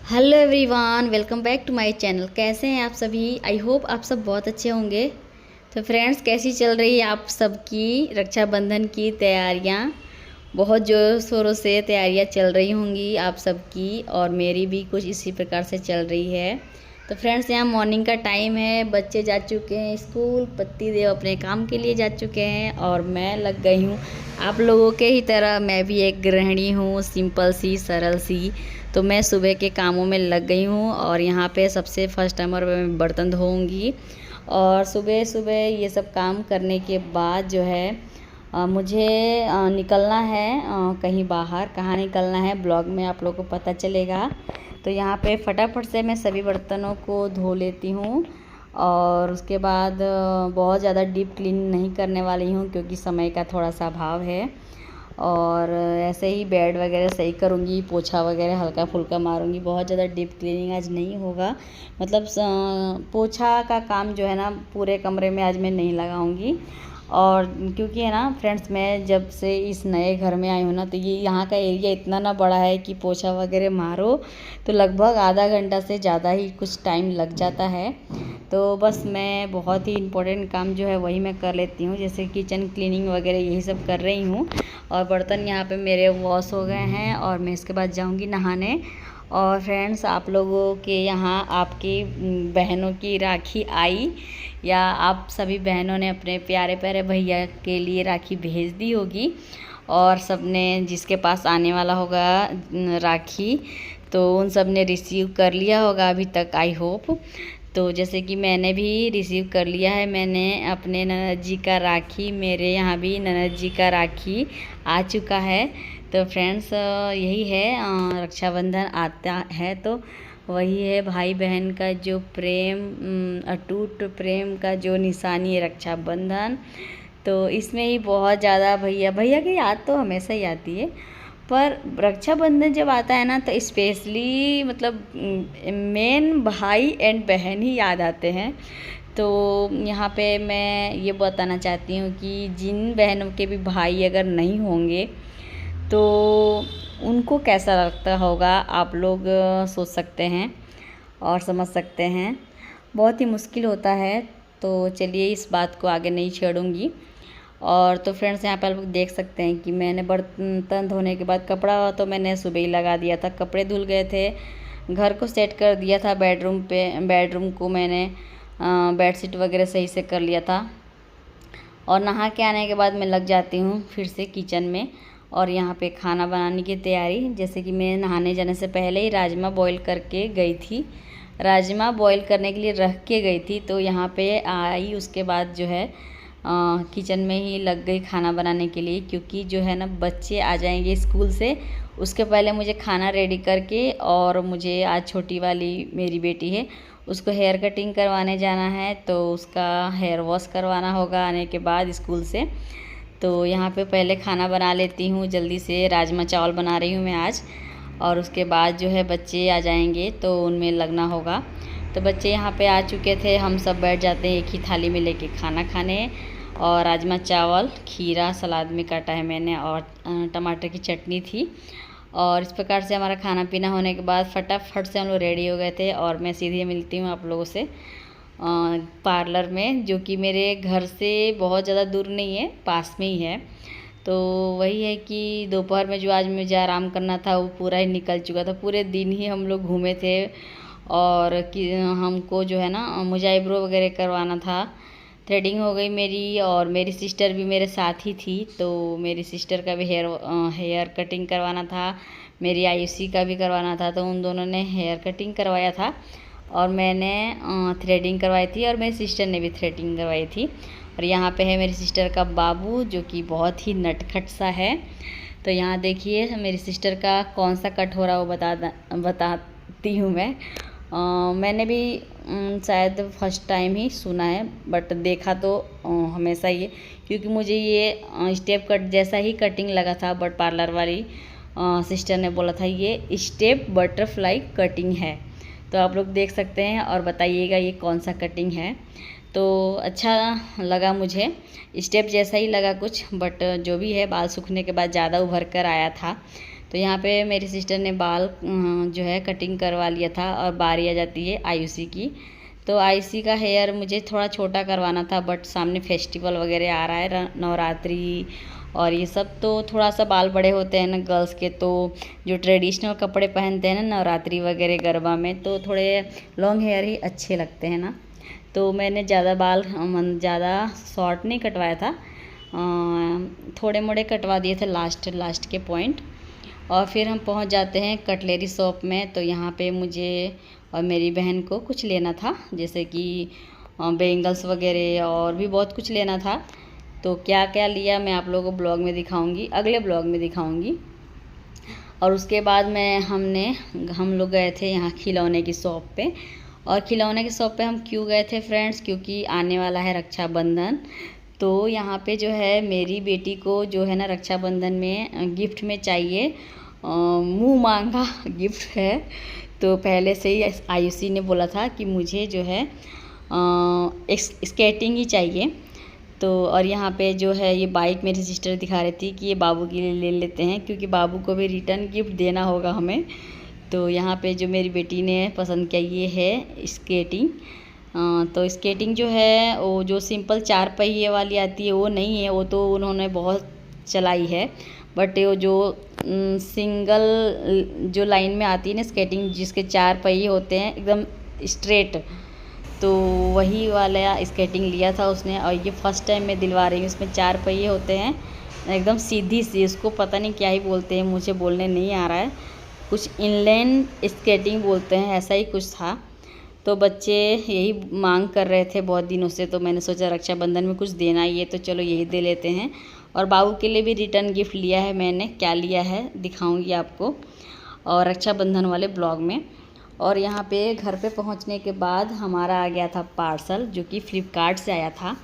Hello everyone, welcome back to my channel. कैसे हैं आप सभी? आई होप आप सब बहुत अच्छे होंगे। तो फ्रेंड्स, कैसी चल रही है आप सबकी रक्षाबंधन की तैयारियां? बहुत ज़ोर शोरों से तैयारियां चल रही होंगी आप सबकी, और मेरी भी कुछ इसी प्रकार से चल रही है। तो फ्रेंड्स, यहाँ मॉर्निंग का टाइम है, बच्चे जा चुके हैं स्कूल, पति देव अपने काम के लिए जा चुके हैं और मैं लग गई हूँ आप लोगों के ही तरह। मैं भी एक गृहिणी हूँ, सिंपल सी सरल सी। तो मैं सुबह के कामों में लग गई हूँ और यहाँ पे सबसे फर्स्ट टाइमर मैं बर्तन धोऊंगी। और सुबह सुबह ये सब काम करने के बाद जो है मुझे निकलना है कहीं बाहर। कहाँ निकलना है ब्लॉग में आप लोगों को पता चलेगा। तो यहाँ पे फटाफट से मैं सभी बर्तनों को धो लेती हूँ और उसके बाद बहुत ज़्यादा डीप क्लीन नहीं करने वाली हूँ क्योंकि समय का थोड़ा सा अभाव है। और ऐसे ही बेड वगैरह सही करूँगी, पोछा वगैरह हल्का फुल्का मारूँगी। बहुत ज़्यादा डीप क्लीनिंग आज नहीं होगा, मतलब पोछा का काम जो है ना पूरे कमरे में आज मैं नहीं लगाऊँगी। और क्योंकि है ना फ्रेंड्स, मैं जब से इस नए घर में आई हूँ ना, तो ये यहाँ का एरिया इतना ना बड़ा है कि पोछा वगैरह मारो तो लगभग आधा घंटा से ज़्यादा ही कुछ टाइम लग जाता है। तो बस मैं बहुत ही इम्पोर्टेंट काम जो है वही मैं कर लेती हूँ, जैसे किचन क्लीनिंग वगैरह यही सब कर रही हूँ। और बर्तन यहाँ पे मेरे वॉश हो गए हैं और मैं इसके बाद जाऊँगी नहाने। और फ्रेंड्स, आप लोगों के यहाँ आपकी बहनों की राखी आई, या आप सभी बहनों ने अपने प्यारे प्यारे भैया के लिए राखी भेज दी होगी, और सबने जिसके पास आने वाला होगा राखी, तो उन सब ने रिसीव कर लिया होगा अभी तक, आई होप। तो जैसे कि मैंने भी रिसीव कर लिया है, मैंने अपने ननद जी का राखी, मेरे यहाँ भी ननद जी का राखी आ चुका है। तो फ्रेंड्स, यही है रक्षाबंधन आता है तो वही है भाई बहन का जो प्रेम, अटूट प्रेम का जो निशानी है रक्षाबंधन। तो इसमें ही बहुत ज़्यादा भैया भैया की याद तो हमेशा ही आती है, पर रक्षाबंधन जब आता है ना तो स्पेशली मतलब मेन भाई एंड बहन ही याद आते हैं। तो यहाँ पे मैं ये बताना चाहती हूँ कि जिन बहनों के भी भाई अगर नहीं होंगे तो उनको कैसा लगता होगा, आप लोग सोच सकते हैं और समझ सकते हैं। बहुत ही मुश्किल होता है। तो चलिए इस बात को आगे नहीं छेड़ूंगी। और तो फ्रेंड्स, यहाँ पर आप लोग देख सकते हैं कि मैंने बर्तन धोने के बाद कपड़ा तो मैंने सुबह ही लगा दिया था, कपड़े धुल गए थे, घर को सेट कर दिया था, बेडरूम को मैंने बेडशीट वगैरह सही से कर लिया था। और नहा के आने के बाद मैं लग जाती हूँ फिर से किचन में और यहाँ पे खाना बनाने की तैयारी। जैसे कि मैं नहाने जाने से पहले ही राजमा बॉईल करके गई थी, राजमा बॉईल करने के लिए रख के गई थी। तो यहाँ पे आई, उसके बाद जो है किचन में ही लग गई खाना बनाने के लिए, क्योंकि जो है ना बच्चे आ जाएंगे स्कूल से, उसके पहले मुझे खाना रेडी करके, और मुझे आज छोटी वाली मेरी बेटी है उसको हेयर कटिंग करवाने जाना है, तो उसका हेयर वॉश करवाना होगा आने के बाद स्कूल से। तो यहाँ पे पहले खाना बना लेती हूँ जल्दी से, राजमा चावल बना रही हूँ मैं आज। और उसके बाद जो है बच्चे आ जाएंगे तो उनमें लगना होगा। तो बच्चे यहाँ पे आ चुके थे, हम सब बैठ जाते हैं एक ही थाली में लेके खाना खाने। और राजमा चावल, खीरा सलाद में काटा है मैंने, और टमाटर की चटनी थी। और इस प्रकार से हमारा खाना पीना होने के बाद फटाफट से हम लोग रेडी हो गए थे और मैं सीधे मिलती हूँ आप लोगों से पार्लर में, जो कि मेरे घर से बहुत ज़्यादा दूर नहीं है, पास में ही है। तो वही है कि दोपहर में जो आज मुझे आराम करना था वो पूरा ही निकल चुका था, पूरे दिन ही हम लोग घूमे थे। और कि हमको जो है ना मुझे आईब्रो वगैरह करवाना था, थ्रेडिंग हो गई मेरी, और मेरी सिस्टर भी मेरे साथ ही थी, तो मेरी सिस्टर का भी हेयर कटिंग करवाना था, मेरी आयुषी का भी करवाना था। तो उन दोनों ने हेयर कटिंग करवाया था और मैंने थ्रेडिंग करवाई थी, और मेरी सिस्टर ने भी थ्रेडिंग करवाई थी। और यहाँ पे है मेरी सिस्टर का बाबू, जो कि बहुत ही नटखट सा है। तो यहाँ देखिए मेरी सिस्टर का कौन सा कट हो रहा है वो बताती हूँ मैं। मैंने भी शायद फर्स्ट टाइम ही सुना है, बट देखा तो हमेशा ये, क्योंकि मुझे ये स्टेप कट जैसा ही कटिंग लगा था, बट पार्लर वाली सिस्टर ने बोला था ये स्टेप बटरफ्लाई कटिंग है। तो आप लोग देख सकते हैं और बताइएगा ये कौन सा कटिंग है। तो अच्छा लगा मुझे, स्टेप जैसा ही लगा कुछ, बट जो भी है बाल सूखने के बाद ज़्यादा उभर कर आया था। तो यहाँ पे मेरी सिस्टर ने बाल जो है कटिंग करवा लिया था और बारी आ जाती है आयुषी की। तो आयुषी का हेयर मुझे थोड़ा छोटा करवाना था, बट सामने फेस्टिवल वगैरह आ रहा है, नवरात्रि और ये सब, तो थोड़ा सा बाल बड़े होते हैं ना गर्ल्स के, तो जो ट्रेडिशनल कपड़े पहनते हैं ना नवरात्रि वगैरह गरबा में, तो थोड़े लॉन्ग हेयर ही अच्छे लगते हैं ना। तो मैंने ज़्यादा शॉर्ट नहीं कटवाया था, थोड़े मोड़े कटवा दिए थे लास्ट के पॉइंट। और फिर हम पहुंच जाते हैं कटलेरी शॉप में। तो यहाँ पे मुझे और मेरी बहन को कुछ लेना था, जैसे कि बैंगल्स वगैरह और भी बहुत कुछ लेना था। तो क्या क्या लिया मैं आप लोगों को ब्लॉग में दिखाऊंगी, अगले ब्लॉग में दिखाऊंगी। और उसके बाद हम लोग गए थे यहाँ खिलौने की शॉप पे। और खिलौने की शॉप पे हम क्यों गए थे फ्रेंड्स, क्योंकि आने वाला है रक्षाबंधन। तो यहाँ पे जो है मेरी बेटी को जो है ना रक्षाबंधन में गिफ्ट में चाहिए, मुँह मांगा गिफ्ट है। तो पहले से ही आयुषी ने बोला था कि मुझे जो है स्केटिंग ही चाहिए। तो और यहाँ पे जो है ये बाइक मेरी सिस्टर दिखा रही थी कि ये बाबू के लिए ले लेते हैं, क्योंकि बाबू को भी रिटर्न गिफ्ट देना होगा हमें। तो यहाँ पे जो मेरी बेटी ने पसंद किया ये है स्केटिंग। तो स्केटिंग जो है वो जो सिंपल 4 पहिए वाली आती है वो नहीं है, वो तो उन्होंने बहुत चलाई है। बट वो जो सिंगल जो लाइन में आती है ना स्केटिंग, जिसके 4 पहिए होते हैं एकदम स्ट्रेट, तो वही वाला स्केटिंग लिया था उसने। और ये फर्स्ट टाइम मैं दिलवा रही हूँ, इसमें 4 पहिए होते हैं एकदम सीधी सी, इसको पता नहीं क्या ही बोलते हैं, मुझे बोलने नहीं आ रहा है, कुछ इनलाइन स्केटिंग बोलते हैं, ऐसा ही कुछ था। तो बच्चे यही मांग कर रहे थे बहुत दिनों से, तो मैंने सोचा रक्षाबंधन में कुछ देना ही है तो चलो यही दे लेते हैं। और बाबू के लिए भी रिटर्न गिफ्ट लिया है मैंने, क्या लिया है दिखाऊंगी आपको और रक्षाबंधन वाले ब्लॉग में। और यहाँ पे घर पे पहुँचने के बाद हमारा आ गया था पार्सल, जो कि फ्लिपकार्ट से आया था।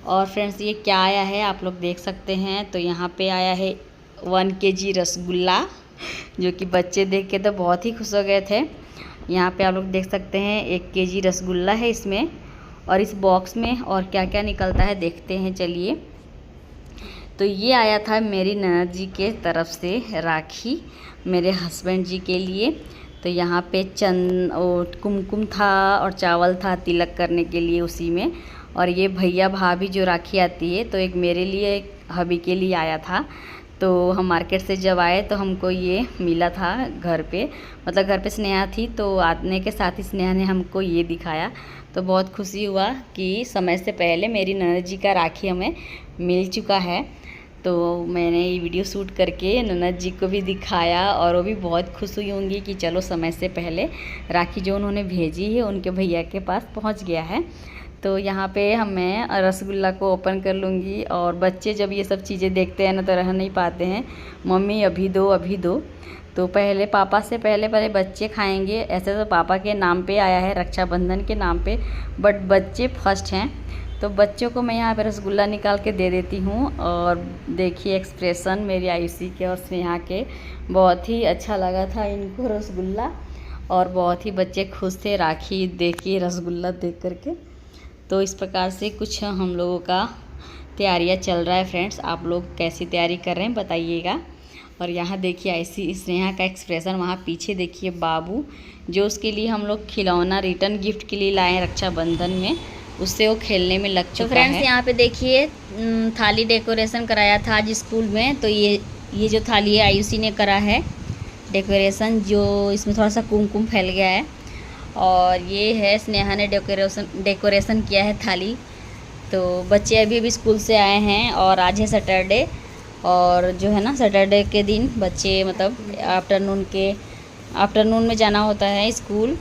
और फ्रेंड्स ये क्या आया है आप लोग देख सकते हैं। तो यहाँ पे आया है 1 kg रसगुल्ला, जो कि बच्चे देख के तो बहुत ही खुश हो गए थे। यहाँ पे आप लोग देख सकते हैं 1 kg रसगुल्ला है इसमें। और इस बॉक्स में और क्या क्या निकलता है देखते हैं चलिए। तो ये आया था मेरी ननद जी के तरफ से राखी मेरे हस्बैंड जी के लिए। तो यहाँ पे और कुमकुम था और चावल था तिलक करने के लिए उसी में। और ये भैया भाभी जो राखी आती है, तो एक मेरे लिए एक हबी के लिए आया था। तो हम मार्केट से जब आए तो हमको ये मिला था घर पे, मतलब घर पे स्नेहा थी, तो आने के साथ ही स्नेहा ने हमको ये दिखाया। तो बहुत खुशी हुआ कि समय से पहले मेरी ननद जी का राखी हमें मिल चुका है। तो मैंने ये वीडियो शूट करके ननद जी को भी दिखाया और वो भी बहुत खुश हुई होंगी कि चलो समय से पहले राखी जो उन्होंने भेजी है उनके भैया के पास पहुंच गया है। तो यहाँ पे मैं रसगुल्ला को ओपन कर लूँगी। और बच्चे जब ये सब चीज़ें देखते हैं ना तो रह नहीं पाते हैं, मम्मी अभी दो अभी दो। तो पहले पापा से पहले बच्चे खाएंगे। ऐसे तो पापा के नाम पे आया है, रक्षाबंधन के नाम पे, बट बच्चे फर्स्ट हैं। तो बच्चों को मैं यहाँ पे रसगुल्ला निकाल के दे देती हूँ। और देखिए एक्सप्रेशन मेरी आयुषी के और स्नेहा के, बहुत ही अच्छा लगा था इनको रसगुल्ला। और बहुत ही बच्चे खुश थे राखी देख के, रसगुल्ला देख करके। तो इस प्रकार से कुछ हम लोगों का तैयारियाँ चल रहा है फ्रेंड्स। आप लोग कैसी तैयारी कर रहे हैं बताइएगा। और यहाँ देखिए ऐसी स्नेहा का एक्सप्रेशन, वहाँ पीछे देखिए बाबू, जो उसके लिए हम लोग खिलौना रिटर्न गिफ्ट के लिए लाए रक्षाबंधन में, उससे वो खेलने में लग चुका है। तो फ्रेंड्स यहाँ पे देखिए थाली डेकोरेशन कराया था आज स्कूल में। तो ये जो थाली है आयुषी ने करा है डेकोरेशन, जो इसमें थोड़ा सा कुमकुम फैल गया है। और ये है स्नेहा ने डेकोरेशन किया है थाली। तो बच्चे अभी स्कूल से आए हैं और आज है सैटरडे। और जो है ना सैटरडे के दिन बच्चे मतलब आफ्टरनून में जाना होता है स्कूल।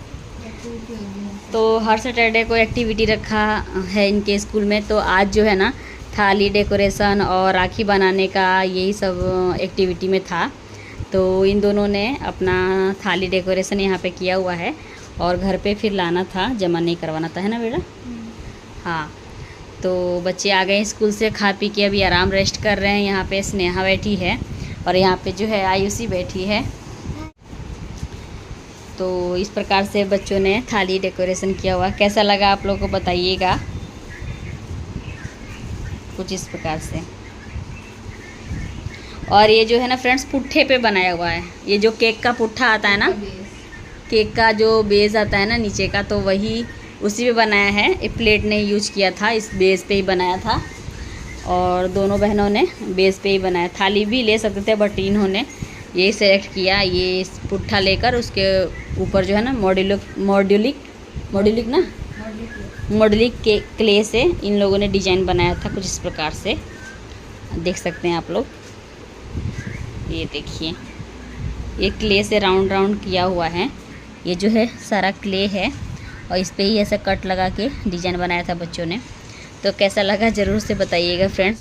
तो हर सैटरडे को एक्टिविटी रखा है इनके स्कूल में। तो आज जो है ना थाली डेकोरेशन और राखी बनाने का यही सब एक्टिविटी में था। तो इन दोनों ने अपना थाली डेकोरेशन यहाँ पे किया हुआ है और घर पे फिर लाना था, जमा नहीं करवाना था, है ना बेटा? हाँ। तो बच्चे आ गए स्कूल से, खा पी के अभी आराम रेस्ट कर रहे हैं। यहाँ पे स्नेहा बैठी है और यहाँ पे जो है आयुषी बैठी है। तो इस प्रकार से बच्चों ने थाली डेकोरेशन किया हुआ। कैसा लगा आप लोगों को बताइएगा, कुछ इस प्रकार से। और ये जो है ना फ्रेंड्स पुट्ठे पे बनाया हुआ है। ये जो केक का पुट्ठा आता है ना, केक का जो बेस आता है ना नीचे का, तो वही उसी पे बनाया है। एक प्लेट नहीं यूज किया था, इस बेस पे ही बनाया था। और दोनों बहनों ने बेस पे ही बनाया। थाली भी ले सकते थे बट इन्होंने ये सेलेक्ट किया, ये पुट्ठा लेकर उसके ऊपर जो है ना मॉडलिक के क्ले से इन लोगों ने डिजाइन बनाया था कुछ इस प्रकार से। देख सकते हैं आप लोग, ये देखिए ये क्ले से राउंड राउंड किया हुआ है। ये जो है सारा क्ले है और इस पे ही ऐसा कट लगा के डिजाइन बनाया था बच्चों ने। तो कैसा लगा ज़रूर से बताइएगा फ्रेंड्स।